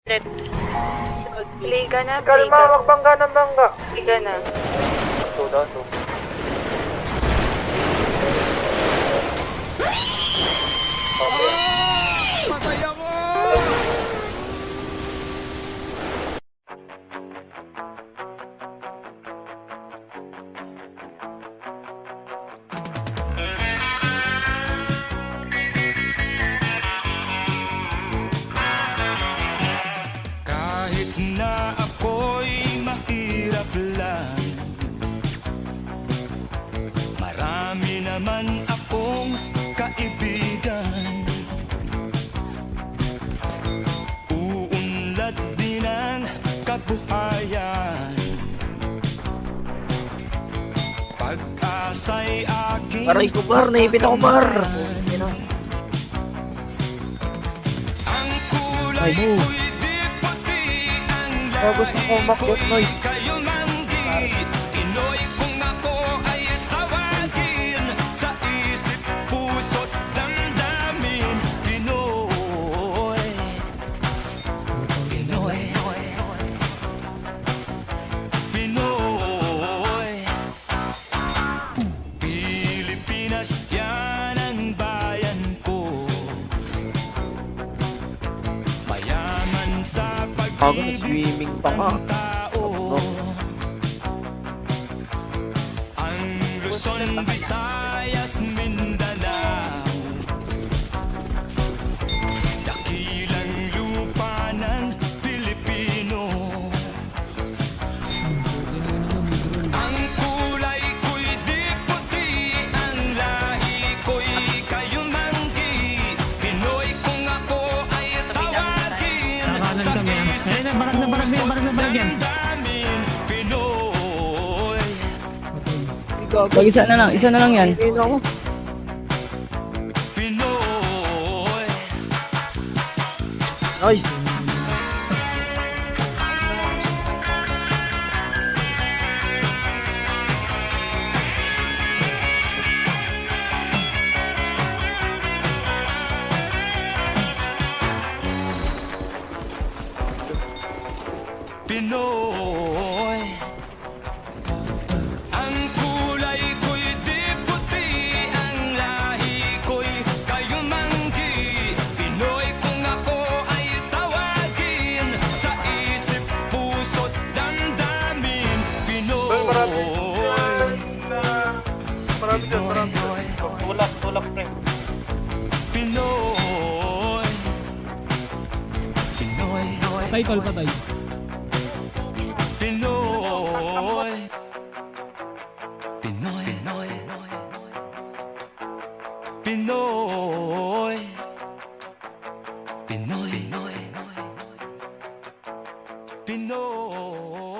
Red. Liga na, Kalma, liga. magbangga ng bangga. Liga na. Ito daw, ito. Patay ako! Kahit na ako'y mahirap lang, marami naman akong kaibigan. Uunlad din ang kabuhayan, pag-asa'y aking Aray ko, bar. Naipit ako, bar. ang kulay Ay, no. ko'y di puti, ang Gusto ko umakyat, Noy. kayo manggit. Pinoy kung ako ay tawagin, sa isip, puso't damdamin. Pinoy, Pinoy, Pinoy. Pilipinas, yan ang bayan ko. Mayaman sa Ako, pag-ibig swimming pa nga. ng tao. Ang Luzon, Visayas, Mindanao, dakilang lupa ng Pilipino. Ang kulay ko'y di puti, ang lahi ko'y kayumanggi. Pinoy kung ako ay tawagin, sa isip, puso't damdamin. Pinoy, Isa na lang yan. Ayun ako. Pinoy. Nice. Pinoy. Ang kulay ko'y di puti, ang lahi ko'y kayumanggi. Pinoy kung ako ay tawagin, sa isip, puso't damdamin. Pinoy. Marami dyan, marami dyan. Tulak, tulak, pre. Pinoy. Pinoy. Patay, tol, patay. Pinoy. Pinoy. Pinoy. Pinoy. Pinoy. Pinoy.